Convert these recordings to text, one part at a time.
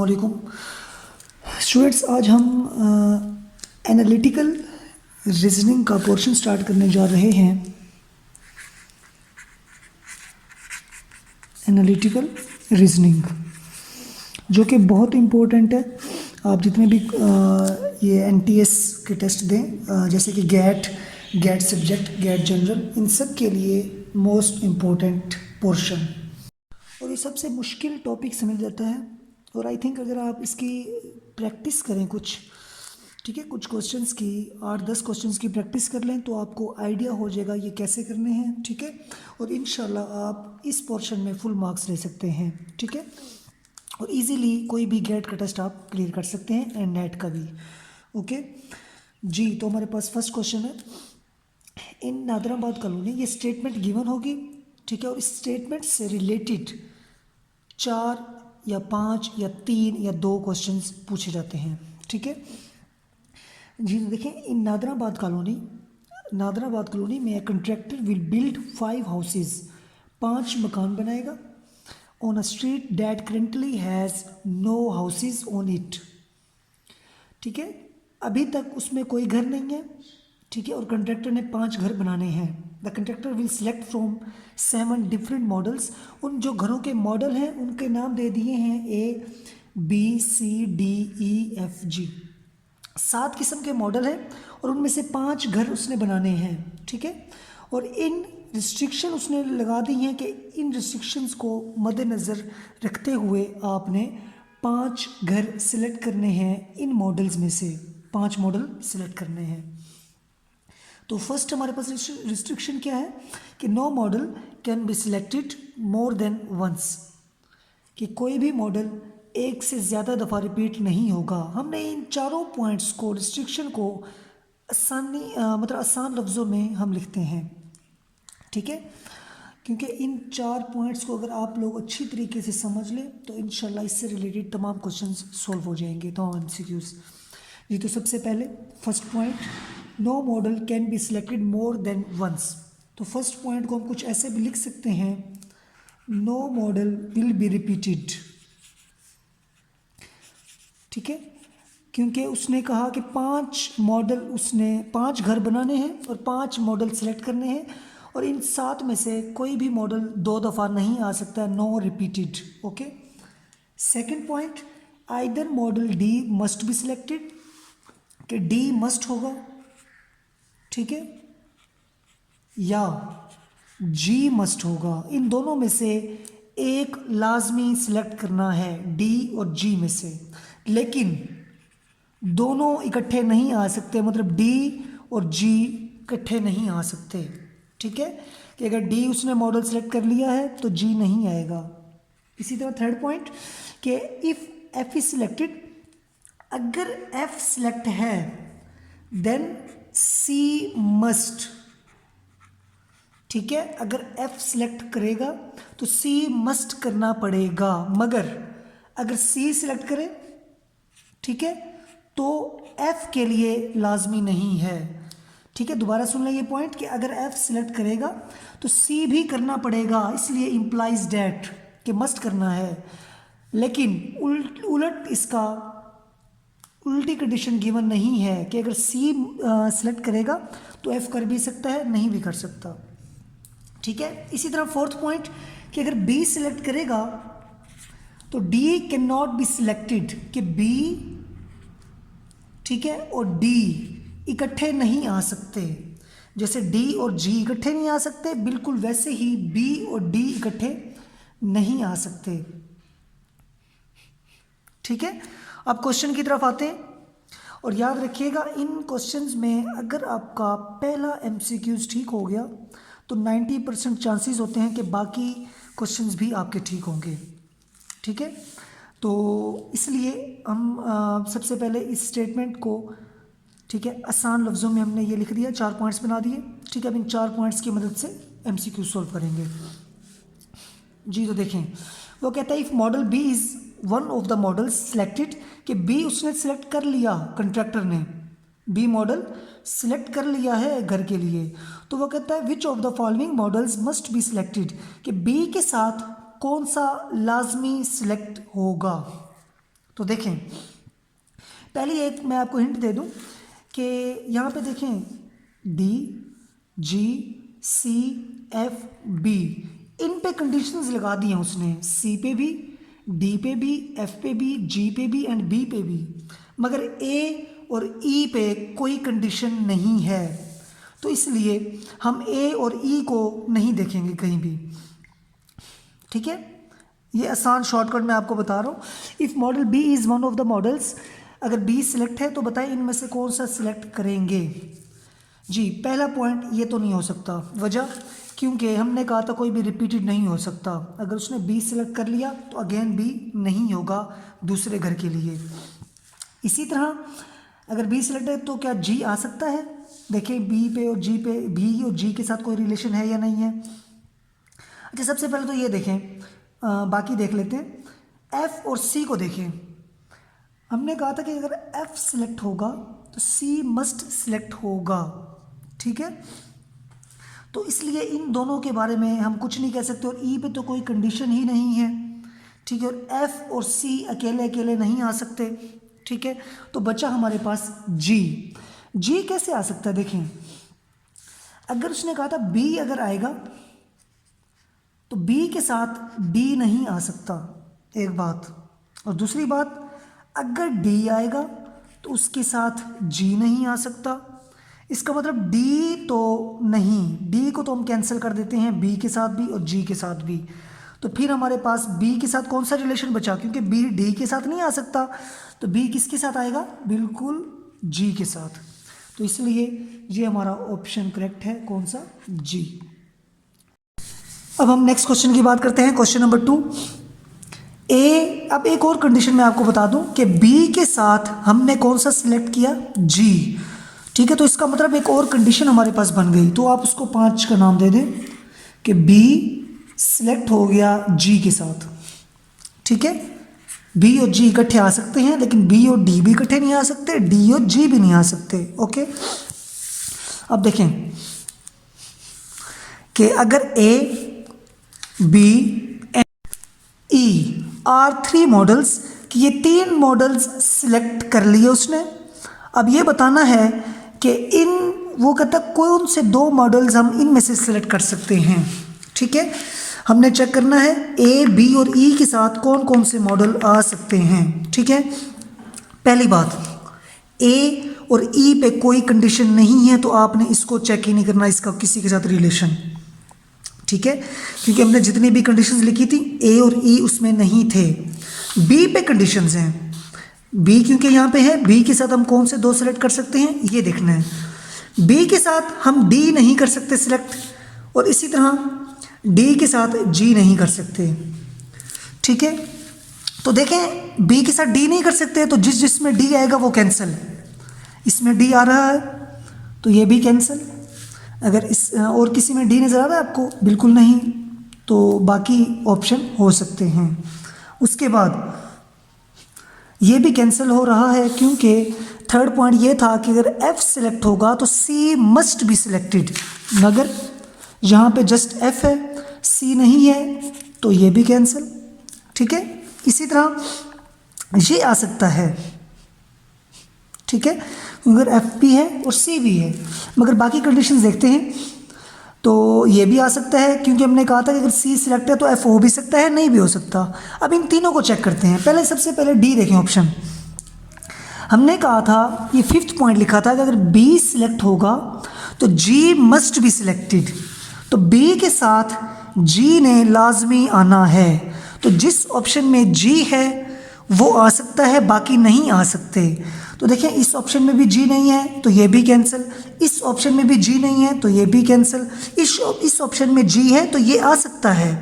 अस्सलामुअलैकुम स्टूडेंट्स। आज हम एनालिटिकल रीजनिंग का पोर्शन स्टार्ट करने जा रहे हैं। एनालिटिकल रीजनिंग जो कि बहुत इम्पोर्टेंट है। आप जितने भी ये एनटीएस के टेस्ट दें, जैसे कि गेट सब्जेक्ट, गेट जनरल, इन सब के लिए मोस्ट इम्पोर्टेंट पोर्शन और ये सबसे मुश्किल टॉपिक समझ जाता है। और आई थिंक अगर आप इसकी प्रैक्टिस करें कुछ, ठीक है, कुछ क्वेश्चंस की 8-10 क्वेश्चंस की प्रैक्टिस कर लें तो आपको आइडिया हो जाएगा ये कैसे करने हैं, ठीक है। और इंशाल्लाह आप इस पोर्शन में फुल मार्क्स ले सकते हैं, ठीक है। और इजीली कोई भी गेट का टेस्ट आप क्लियर कर सकते हैं एंड नेट का भी, ओके जी। तो हमारे पास फर्स्ट क्वेश्चन है, इन नादराबाद कॉलोनी ये स्टेटमेंट गिवन होगी, ठीक है। और इस स्टेटमेंट से रिलेटेड 4 या 5 या 3 या 2 क्वेश्चंस पूछे जाते हैं, ठीक है जी। देखें, इन नादराबाद कॉलोनी में कंट्रैक्टर विल बिल्ड 5 हाउसेज, 5 मकान बनाएगा on a street that currently has no houses on it, ठीक है। अभी तक उसमें कोई घर नहीं है, ठीक है। और कंट्रैक्टर ने 5 घर बनाने हैं। The contractor will select from 7 different models. उन जो घरों के मॉडल हैं उनके नाम दे दिए हैं ABCDEFG, 7 किस्म के मॉडल हैं और उनमें से 5 घर उसने बनाने हैं, ठीक है। और इन रिस्ट्रिक्शन उसने लगा दी हैं कि इन रिस्ट्रिक्शंस को मद्देनज़र रखते हुए आपने 5 घर सिलेक्ट करने हैं। इन मॉडल्स में से 5 मॉडल सिलेक्ट करने हैं। तो फर्स्ट हमारे पास रिस्ट्रिक्शन क्या है कि no model can be selected more than once, कि कोई भी मॉडल एक से ज़्यादा दफ़ा रिपीट नहीं होगा। हमने इन चारों पॉइंट्स को, रिस्ट्रिक्शन को आसान लफ्ज़ों में हम लिखते हैं, ठीक है। क्योंकि इन 4 पॉइंट्स को अगर आप लोग अच्छी तरीके से समझ लें तो इंशाल्लाह इससे रिलेटेड तमाम क्वेश्चंस सॉल्व हो जाएंगे, तमाम एमसीक्यूज़ जी। तो सबसे पहले first point, no model can be selected more than once. तो फर्स्ट पॉइंट को हम कुछ ऐसे भी लिख सकते हैं, no model will be repeated, ठीक है। क्योंकि उसने कहा कि 5 घर बनाने हैं और 5 मॉडल सेलेक्ट करने हैं और इन 7 में से कोई भी मॉडल 2 दफ़ा नहीं आ सकता, no repeated, okay. Second point, either model D must be selected, कि डी मस्ट होगा, ठीक है, या जी मस्ट होगा। इन दोनों में से एक लाजमी सिलेक्ट करना है, डी और जी में से। लेकिन दोनों इकट्ठे नहीं आ सकते, मतलब डी और जी इकट्ठे नहीं आ सकते, ठीक है। कि अगर डी उसने मॉडल सेलेक्ट कर लिया है तो जी नहीं आएगा। इसी तरह थर्ड पॉइंट कि इफ़ एफ इज सिलेक्टेड, अगर एफ सिलेक्ट है देन सी मस्ट, ठीक है। अगर एफ सिलेक्ट करेगा तो सी मस्ट करना पड़ेगा, मगर अगर सी सिलेक्ट करे, ठीक है, तो एफ के लिए लाजमी नहीं है, ठीक है। दोबारा सुन लें ये पॉइंट कि अगर एफ सिलेक्ट करेगा तो सी भी करना पड़ेगा, इसलिए इम्प्लाइज डैट कि मस्ट करना है। लेकिन उलट इसका उल्टी कंडीशन गिवन नहीं है कि अगर सी सिलेक्ट करेगा तो एफ कर भी सकता है, नहीं भी कर सकता, ठीक है। इसी तरह फोर्थ पॉइंट कि अगर बी सिलेक्ट करेगा तो D can not be selected, कि बी, ठीक है, और डी इकट्ठे नहीं आ सकते। जैसे डी और जी इकट्ठे नहीं आ सकते, बिल्कुल वैसे ही बी और डी इकट्ठे नहीं आ सकते, ठीक है। अब क्वेश्चन की तरफ आते हैं और याद रखिएगा इन क्वेश्चंस में अगर आपका पहला एमसीक्यूज ठीक हो गया तो 90% चांसेस होते हैं कि बाकी क्वेश्चंस भी आपके ठीक होंगे, ठीक है। तो इसलिए हम सबसे पहले इस स्टेटमेंट को, ठीक है, आसान लफ्ज़ों में हमने ये लिख दिया, 4 पॉइंट्स बना दिए, ठीक है। अब इन 4 पॉइंट्स की मदद से एमसीक्यू सॉल्व करेंगे जी। तो देखें, वो कहता है if model B is one of the models selected, कि बी उसने सिलेक्ट कर लिया, कंट्रैक्टर ने बी मॉडल सिलेक्ट कर लिया है घर के लिए, तो वो कहता है which of the following models must be selected, कि बी के साथ कौन सा लाजमी सिलेक्ट होगा, तो देखें, पहली एक मैं आपको हिंट दे दूं कि यहाँ पे देखें डी, जी, सी, एफ, बी, इन पे कंडीशंस लगा दी हैं उसने, सी पे भी, डी पे भी, एफ पे भी, जी पे भी एंड बी पे भी, मगर ए और ई पे कोई कंडीशन नहीं है। तो इसलिए हम ए और ई को नहीं देखेंगे कहीं भी। ठीक है, ये आसान शॉर्टकट मैं आपको बता रहा हूँ। If model B is one of the models, अगर बी सिलेक्ट है तो बताएं इनमें से कौन सा सिलेक्ट करेंगे। जी, पहला पॉइंट ये तो नहीं हो सकता। वजह, क्योंकि हमने कहा था कोई भी रिपीटेड नहीं हो सकता। अगर उसने बी सिलेक्ट कर लिया तो अगेन बी नहीं होगा दूसरे घर के लिए। इसी तरह अगर बी सिलेक्ट है तो क्या जी आ सकता है? देखें बी पे और जी पे, बी और जी के साथ कोई रिलेशन है या नहीं है। अच्छा, सबसे पहले तो ये देखें, बाकी देख लेते हैं। एफ और सी को देखें। हमने कहा था कि अगर एफ सिलेक्ट होगा तो सी मस्ट सिलेक्ट होगा। ठीक है, तो इसलिए इन दोनों के बारे में हम कुछ नहीं कह सकते, और ई पे तो कोई कंडीशन ही नहीं है। ठीक है, और एफ और सी अकेले अकेले नहीं आ सकते। ठीक है, तो बचा हमारे पास जी। जी कैसे आ सकता है? देखें, अगर उसने कहा था बी अगर आएगा तो बी के साथ डी नहीं आ सकता, एक बात। और दूसरी बात, अगर डी आएगा तो उसके साथ जी नहीं आ सकता। इसका मतलब डी तो नहीं, डी को तो हम कैंसिल कर देते हैं बी के साथ भी और जी के साथ भी। तो फिर हमारे पास बी के साथ कौन सा रिलेशन बचा? क्योंकि बी डी के साथ नहीं आ सकता, तो बी किसके साथ आएगा? बिल्कुल जी के साथ। तो इसलिए ये हमारा ऑप्शन करेक्ट है, कौन सा? जी। अब हम नेक्स्ट क्वेश्चन की बात करते हैं, क्वेश्चन नंबर 2 ए। अब एक और कंडीशन मैं आपको बता दूं कि बी के साथ हमने कौन सा सिलेक्ट किया? जी। ठीक है, तो इसका मतलब एक और कंडीशन हमारे पास बन गई, तो आप उसको 5 का नाम दे दें कि बी सिलेक्ट हो गया जी के साथ। ठीक है, बी और जी इकट्ठे आ सकते हैं, लेकिन बी और डी भी इकट्ठे नहीं आ सकते, डी और जी भी नहीं आ सकते। ओके, अब देखें कि अगर A, B and E are 3 models, कि ये 3 मॉडल्स सिलेक्ट कर लिए उसने। अब ये बताना है कि इन, वो कहता कौन से 2 मॉडल्स हम इनमें से सिलेक्ट कर सकते हैं। ठीक है, हमने चेक करना है ए, बी और ई के साथ कौन कौन से मॉडल आ सकते हैं। ठीक है, पहली बात, ए और ई पे कोई कंडीशन नहीं है, तो आपने इसको चेक ही नहीं करना, इसका किसी के साथ रिलेशन। ठीक है, क्योंकि हमने जितनी भी कंडीशंस लिखी थी ए और ई उसमें नहीं थे। बी पे कंडीशंस हैं, बी क्योंकि यहाँ पे है, बी के साथ हम कौन से 2 सेलेक्ट कर सकते हैं ये देखना है। बी के साथ हम डी नहीं कर सकते सिलेक्ट, और इसी तरह डी के साथ जी नहीं कर सकते। ठीक है, तो देखें बी के साथ डी नहीं कर सकते, तो जिसमें डी आएगा वो कैंसिल। इसमें डी आ रहा है तो ये भी कैंसिल। अगर इस और किसी में डी नज़र आ रहा है आपको? बिल्कुल नहीं, तो बाकी ऑप्शन हो सकते हैं। उसके बाद ये भी कैंसिल हो रहा है, क्योंकि थर्ड पॉइंट ये था कि अगर एफ सिलेक्ट होगा तो सी मस्ट बी सिलेक्टेड, मगर यहाँ पे जस्ट एफ है, सी नहीं है, तो ये भी कैंसिल। ठीक है, इसी तरह ये आ सकता है। ठीक है, अगर एफ भी है और सी भी है, मगर बाकी कंडीशंस देखते हैं तो ये भी आ सकता है, क्योंकि हमने कहा था कि अगर सी सिलेक्ट है तो एफ हो भी सकता है, नहीं भी हो सकता। अब इन तीनों को चेक करते हैं। पहले सबसे पहले डी देखें ऑप्शन। हमने कहा था, ये 5th पॉइंट लिखा था कि अगर बी सिलेक्ट होगा तो जी मस्ट बी सिलेक्टेड, तो बी के साथ जी ने लाजमी आना है। तो जिस ऑप्शन में जी है वो आ सकता है, बाकी नहीं आ सकते। तो देखें इस ऑप्शन में भी जी नहीं है तो ये भी कैंसिल, इस ऑप्शन में भी जी नहीं है तो ये भी कैंसिल, इस ऑप्शन में जी है तो ये आ सकता है।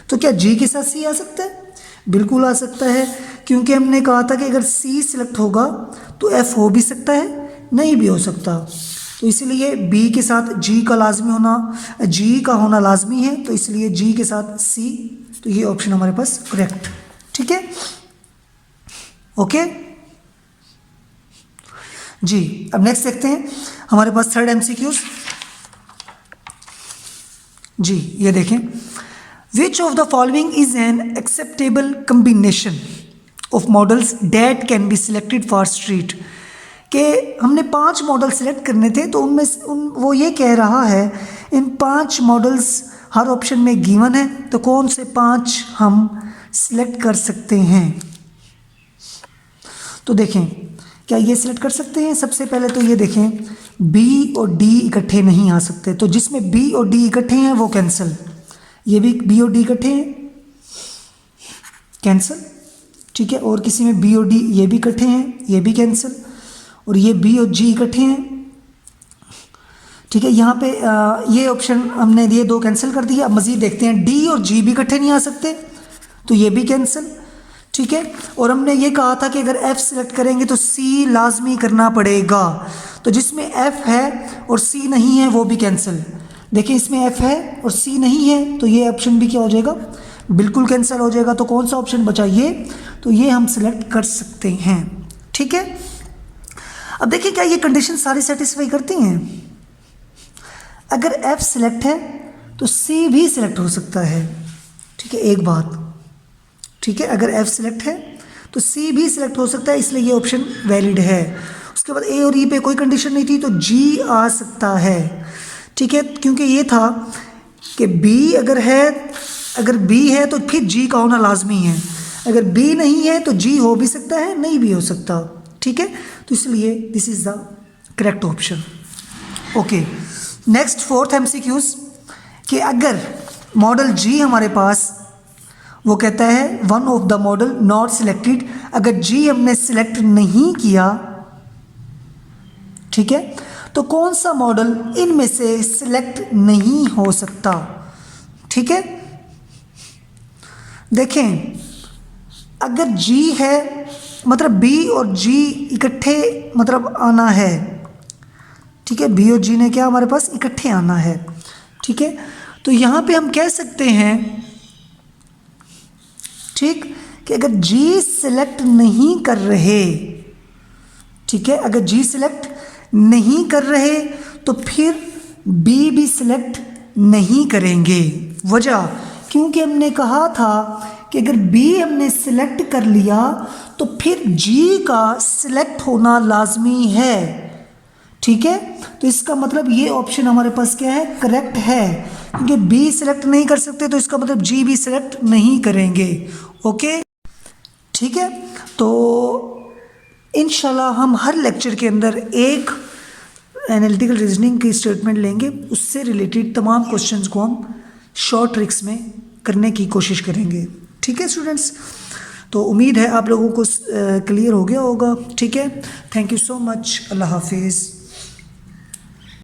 तो क्या जी के साथ सी आ सकता है? बिल्कुल आ सकता है, क्योंकि हमने कहा था कि अगर सी सिलेक्ट होगा तो एफ हो भी सकता है, नहीं भी हो सकता। तो इसलिए बी के साथ जी का लाजमी होना, जी का होना लाजमी है, तो इसलिए जी के साथ सी, तो ये ऑप्शन हमारे पास करेक्ट। ठीक है, ओके जी। अब नेक्स्ट देखते हैं हमारे पास 3rd MCQs जी। ये देखें, which of the following is an acceptable combination. Of models date can be selected for street, कि हमने 5 मॉडल सेलेक्ट करने थे, तो उनमें वो ये कह रहा है इन 5 मॉडल्स हर ऑप्शन में गिवन है, तो कौन से 5 हम सिलेक्ट कर सकते हैं। तो देखें क्या ये सिलेक्ट कर सकते हैं। सबसे पहले तो ये देखें बी और डी इकट्ठे नहीं आ सकते, तो जिसमें बी और डी इकट्ठे हैं वो कैंसिल, ये भी बी और डी इकट्ठे हैं कैंसिल, ठीक है। और किसी में बी और डी ये भी इकट्ठे हैं, ये भी कैंसिल, और ये बी और जी इकट्ठे हैं, ठीक है। यहाँ पे ये ऑप्शन हमने ये 2 कैंसिल कर दिया। अब मज़ीद देखते हैं डी और जी भी इकट्ठे नहीं आ सकते, तो ये भी कैंसिल, ठीक है। और हमने ये कहा था कि अगर एफ़ सिलेक्ट करेंगे तो सी लाजमी करना पड़ेगा, तो जिसमें एफ़ है और सी नहीं है वो भी कैंसिल। देखिए इसमें एफ़ है और सी नहीं है, तो ये ऑप्शन भी क्या हो जाएगा, बिल्कुल कैंसिल हो जाएगा। तो कौन सा ऑप्शन बचा ये, तो ये हम सिलेक्ट कर सकते हैं, ठीक है। अब देखिए क्या ये कंडीशन सारी सेटिस्फाई करती हैं। अगर एफ सिलेक्ट है तो सी भी सिलेक्ट हो सकता है, ठीक है, एक बात, ठीक है। अगर एफ सिलेक्ट है तो सी भी सिलेक्ट हो सकता है, इसलिए ये ऑप्शन वैलिड है। उसके बाद ए और ई पे कोई कंडीशन नहीं थी, तो जी आ सकता है, ठीक है, क्योंकि ये था कि बी अगर है, अगर बी है तो फिर जी का होना लाजमी है, अगर बी नहीं है तो जी हो भी सकता है, नहीं भी हो सकता, ठीक है। तो इसलिए this is the correct option. Okay, next 4th MCQs कि अगर मॉडल जी हमारे पास, वो कहता है one of the model not selected, अगर जी हमने सिलेक्ट नहीं किया, ठीक है, तो कौन सा मॉडल इनमें से सिलेक्ट नहीं हो सकता, ठीक है। देखें अगर जी है मतलब बी और जी इकट्ठे मतलब आना है, ठीक है, बी और जी ने क्या हमारे पास इकट्ठे आना है, ठीक है। तो यहाँ पे हम कह सकते हैं, ठीक, कि अगर जी सिलेक्ट नहीं कर रहे, ठीक है, अगर जी सिलेक्ट नहीं कर रहे तो फिर बी भी सिलेक्ट नहीं करेंगे। वजह, क्योंकि हमने कहा था कि अगर बी हमने सिलेक्ट कर लिया तो फिर जी का सिलेक्ट होना लाजमी है, ठीक है। तो इसका मतलब ये ऑप्शन हमारे पास क्या है, करेक्ट है, क्योंकि बी सिलेक्ट नहीं कर सकते तो इसका मतलब जी भी सिलेक्ट नहीं करेंगे। ओके, ठीक है। तो इंशाल्लाह हम हर लेक्चर के अंदर एक एनालिटिकल रीजनिंग की स्टेटमेंट लेंगे, उससे रिलेटेड तमाम क्वेश्चंस को हम शॉर्ट ट्रिक्स में करने की कोशिश करेंगे, ठीक है स्टूडेंट्स। तो उम्मीद है आप लोगों को क्लियर हो गया होगा, ठीक है। थैंक यू सो मच, अल्लाह हाफिज़।